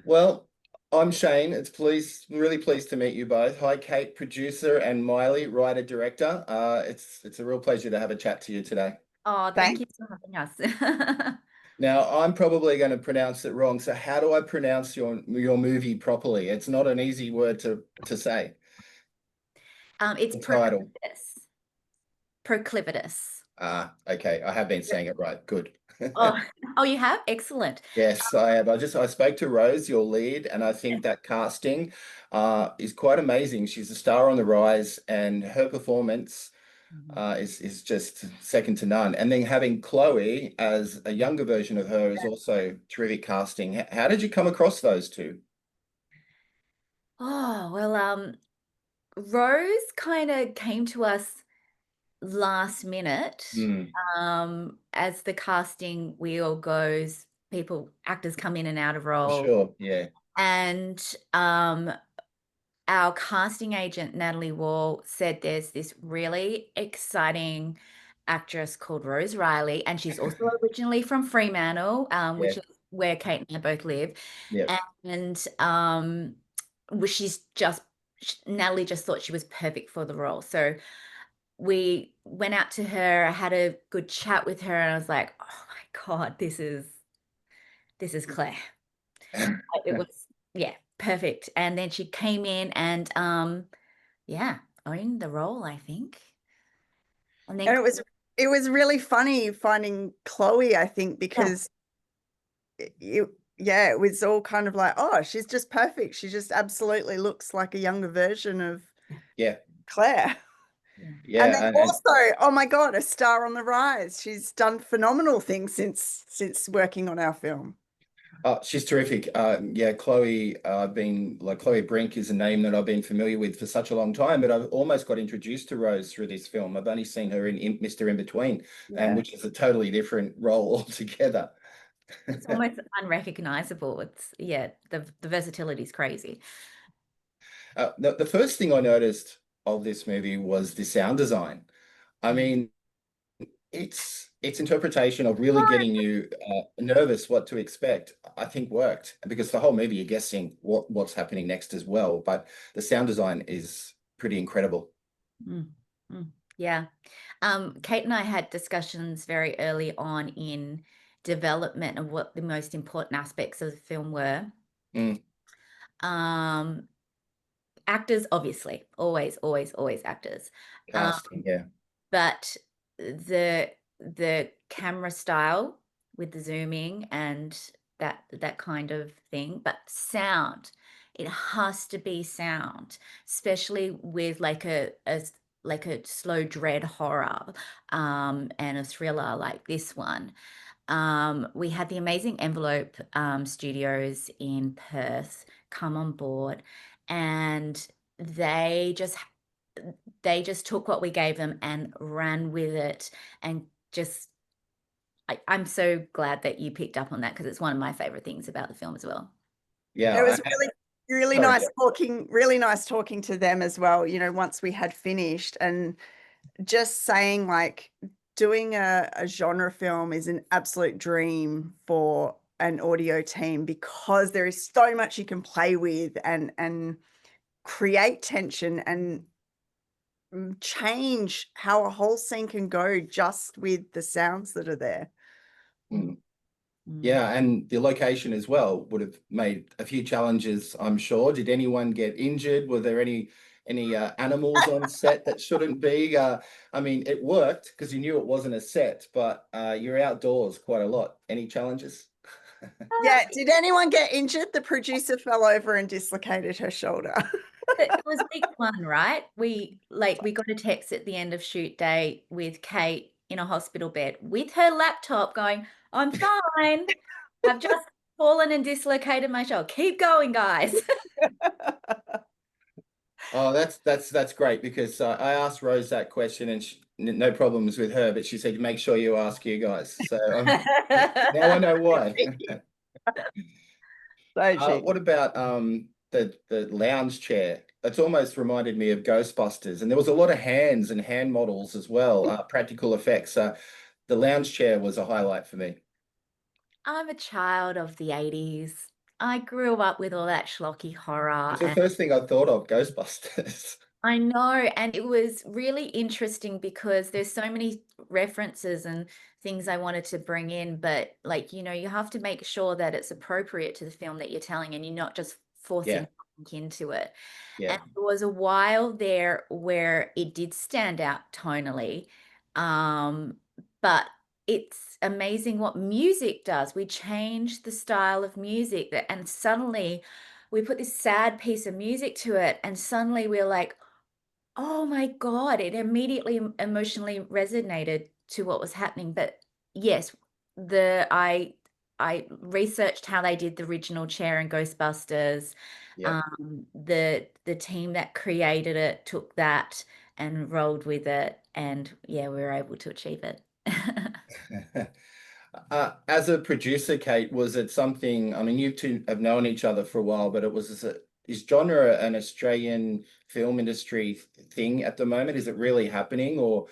Well, I'm Shane. Really pleased to meet you both. Hi, Kate, producer, and Miley, writer, director. It's a real pleasure to have a chat to you today. Oh, thank Thanks. you for having us. Now, I'm probably going to pronounce it wrong. So, how do I pronounce your movie properly? It's not an easy word to say. It's The title. proclivitus. Proclivitus. Ah, okay. I have been saying it right. Good. Oh, oh, you have? Excellent. Yes, I have. I spoke to Rose, your lead, and I think that casting is quite amazing. She's a star on the rise, and her performance Mhm. is just second to none. And then having Chloe as a younger version of her is also terrific casting. How did you come across those two? Oh, well, Rose kind of came to us last minute. Hmm, As the casting wheel goes, actors come in and out of for role. sure. Yeah. And our casting agent, Natalie Wall, said there's this really exciting actress called Rose Riley, and she's also originally from Fremantle, Yeah. which is where Kate and I both live. Yeah. And Natalie just thought she was perfect for the role. So we went out to her, I had a good chat with her, and I was like, oh my God, this is Claire. It was, yeah, perfect. And then she came in and yeah, owned the role, I think. And then And it was really funny finding Chloe, I think, yeah, because it was all kind of like, oh, she's just perfect. She just absolutely looks like a younger version of Yeah. Claire. yeah. And then Yeah. And also, oh my God, a star on the rise. She's done phenomenal things since working on our film. she's terrific. Yeah, Chloe, I've been like Chloe Brink is a name that I've been familiar with for such a long time, but I've almost got introduced to Rose through this film. I've only seen her in Mr. In Between, and Yeah. which is a totally different role altogether. It's almost unrecognizable. It's yeah, the versatility is crazy. The first thing I noticed of this movie was the sound design. I Mm. mean, its interpretation of really getting you nervous what to expect, I think worked because the whole movie you're guessing what's happening next as well. But the sound design is pretty incredible. Mm, yeah. Kate and I had discussions very early on in development of what the most important aspects of the film were. Mm, Um, Actors, obviously, always actors. Um, casting, yeah. but the camera style with the zooming and that kind of thing, but sound, it has to be sound, especially with like a slow dread horror and a thriller like this one. We had the amazing Envelope Studios in Perth come on board, and they just they just took what we gave them and ran with it, and just I'm so glad that you picked up on that because it's one of my favorite things about the film as well. It Yeah, was really sorry. really nice talking to them as well, once we had finished, and just saying like doing a genre film is an absolute dream for an audio team because there is so much you can play with and create tension and change how a whole scene can go just with the sounds that are there. Mm. Mm. Yeah, and the location as well would have made a few challenges, I'm sure. Did anyone get injured? Were there any animals on set that shouldn't be? I mean, it worked because you knew it wasn't a set, but you're outdoors quite a lot. Any challenges? Yeah, did anyone get injured? The producer fell over and dislocated her shoulder. It was week one, right? We got a text at the end of shoot day with Kate in a hospital bed with her laptop going, I'm fine. I've just fallen and dislocated my shoulder. Keep going, guys. Oh, that's great because I asked Rose that question and no problems with her, but she said make sure you ask you guys. So now I know why. So cheeky. What about the lounge chair? It's almost reminded me of Ghostbusters, and there was a lot of hands and hand models as well, practical effects. The lounge chair was a highlight for me. I'm a child of the 80s. I grew up with all that schlocky horror, It's the and first thing I thought of, Ghostbusters. I know, and it was really interesting because there's so many references and things I wanted to bring in, but like, you have to make sure that it's appropriate to the film that you're telling and you're not just Yeah, forcing something into it. yeah, And there was a while there where it did stand out tonally. Um, but it's amazing what music does. We changed the style of music and suddenly we put this sad piece of music to it, and suddenly we're like, oh my God, it immediately emotionally resonated to what was happening. But yes, the I researched how they did the original Chair and Ghostbusters. yeah. The team that created it took that and rolled with it, and yeah, we were able to achieve it. As a producer, Kate, was it something? I mean, you two have known each other for a while, but is genre an Australian film industry thing at the moment? Is it really happening, or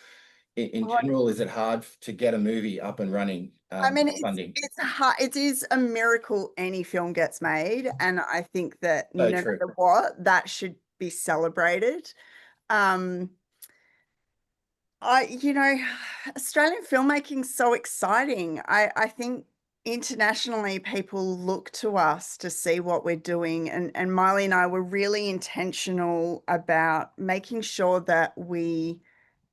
in Oh, general, is it hard to get a movie up and running, I mean, funding? it's hard. It is a miracle any film gets made, and I think that So no true. matter what, that should be celebrated. Um, Australian filmmaking's so exciting. I think internationally people look to us to see what we're doing, and Miley and I were really intentional about making sure that we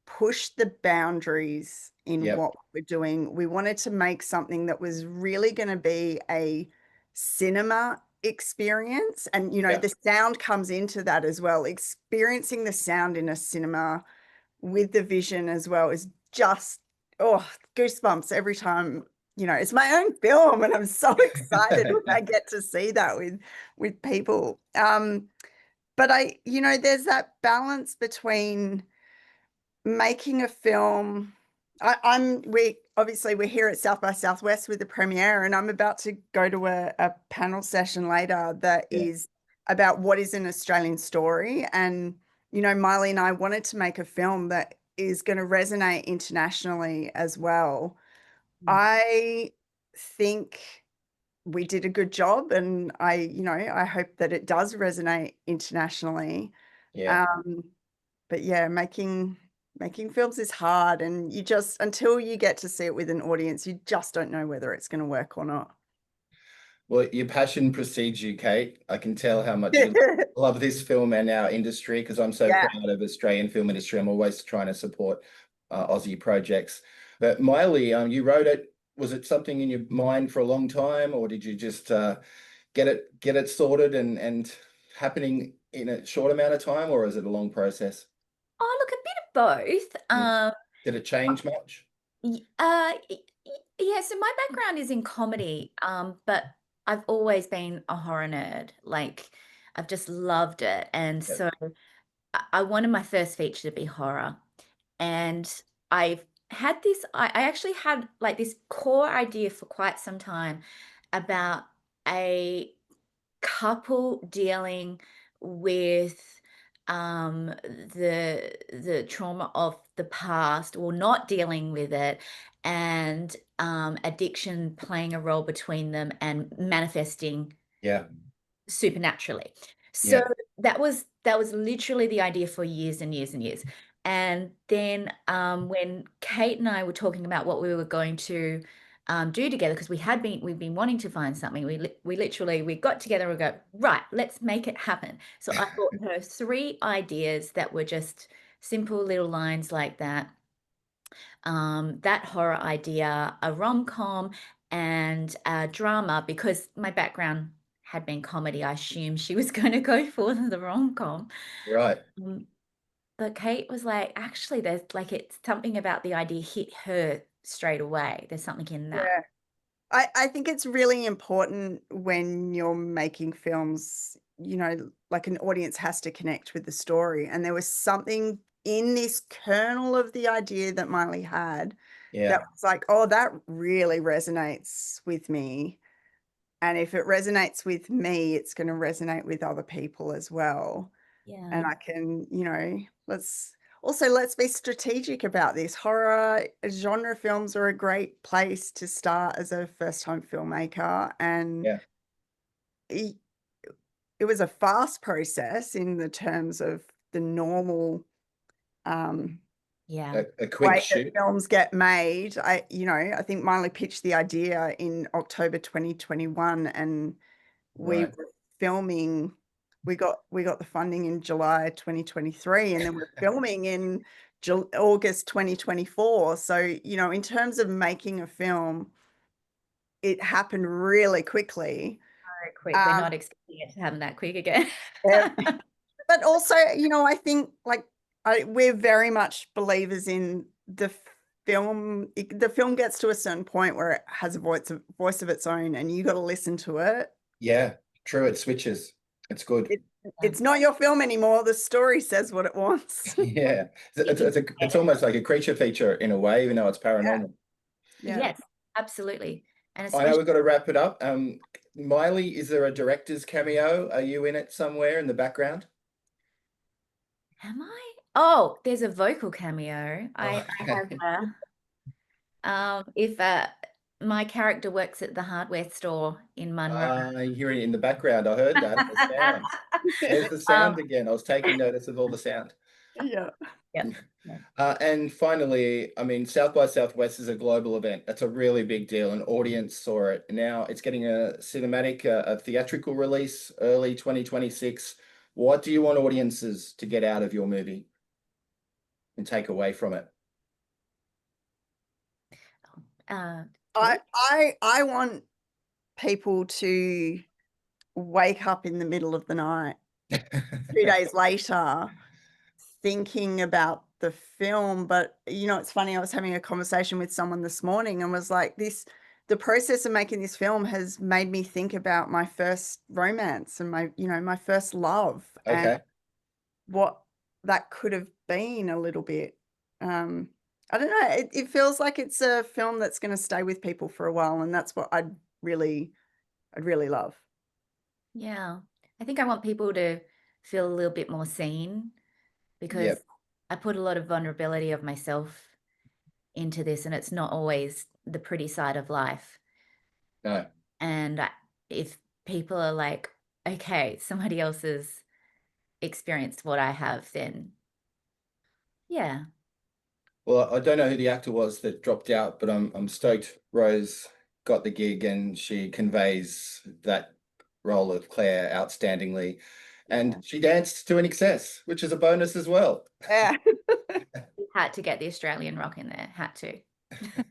push the boundaries in Yep. what we're doing. We wanted to make something that was really going to be a cinema experience. And, Yeah. the sound comes into that as well. Experiencing the sound in a cinema with the vision as well is just, oh, goosebumps every time. It's my own film, and I'm so excited when I get to see that with people. But there's that balance between making a film. We obviously we're here at South by Southwest with the premiere, and I'm about to go to a panel session later that Yeah. is about what is an Australian story. And Miley and I wanted to make a film that is going to resonate internationally as well. I think we did a good job, and I hope that it does resonate internationally. Yeah. Um, but yeah, making films is hard, and you just until you get to see it with an audience, you just don't know whether it's going to work or not. Well, your passion precedes you, Kate. I can tell how much you love this film and our industry, because I'm so Yeah. proud of Australian film industry. I'm always trying to support Aussie projects. But Miley, you wrote it. Was it something in your mind for a long time, or did you just get it sorted and happening in a short amount of time, or is it a long process? Oh, look, a bit of both. Yeah. Did it change much? Yeah, so my background is in comedy, but I've always been a horror nerd. Like, I've just loved it. And Yeah. so I wanted my first feature to be horror. And I've had this, I actually had like this core idea for quite some time about a couple dealing with the trauma of the past, or not dealing with it, and addiction playing a role between them and manifesting Yeah. supernaturally. So Yeah. that was literally the idea for years and years and years. And then when Kate and I were talking about what we were going to do together, because we've been wanting to find something, we got together and we go, right, let's make it happen. So I brought her three ideas that were just simple little lines like that. That horror idea, a rom-com, and a drama. Because my background had been comedy, I assumed she was going to go for the rom-com. Right. Um, but Kate was like, actually, there's like, it's something about the idea hit her straight away. There's something in that. Yeah. I think it's really important when you're making films, like an audience has to connect with the story. And there was something in this kernel of the idea that Miley had Yeah. that was like, oh, that really resonates with me. And if it resonates with me, it's going to resonate with other people as well. And Yeah. I can, let's be strategic about this. Horror genre films are a great place to start as a first time filmmaker. And Yeah. it was a fast process in the terms of the normal Yeah. A quick way that shoot. films get made. I think Miley pitched the idea in October 2021, and we Right. were filming. We got the funding in July 2023, and then we're filming in August 2024. So, in terms of making a film, it happened really quickly. Very quick. We're not expecting it to happen that quick again. But also, I think like we're very much believers in the film. The film gets to a certain point where it has a voice of its own, and you got to listen to it. Yeah, true. It switches. It's good. It's not your film anymore. The story says what it wants. Yeah, it's almost like a creature feature in a way, even though it's paranormal. Yeah. Yes, absolutely. And I know especially we've got to wrap it up. Miley, is there a director's cameo? Are you in it somewhere in the background? am I? Oh, there's a vocal cameo. I Okay. have if my character works at the hardware store in Munro. I hear it in the background. I heard that. The sound. There's the sound again. I was taking notice of all the sound. Yeah. Yeah. And finally, I mean, South by Southwest is a global event. That's a really big deal. An audience saw it. Now it's getting a cinematic, a theatrical release early 2026. What do you want audiences to get out of your movie and take away from it? I want people to wake up in the middle of the night 2 days later thinking about the film. But it's funny, I was having a conversation with someone this morning and was like, the process of making this film has made me think about my first romance and my first love, Okay. and what that could have been a little bit. I don't know, it feels like it's a film that's going to stay with people for a while, and that's what I'd really love. Yeah. I think I want people to feel a little bit more seen, because I put a lot of vulnerability of myself into this, and it's not always the pretty side of life. No. And if people are like, okay, somebody else has experienced what I have, then yeah. Well, I don't know who the actor was that dropped out, but I'm stoked Rose got the gig and she conveys that role of Claire outstandingly. And she danced to an excess, which is a bonus as well. Yeah. Had to get the Australian rock in there, had to.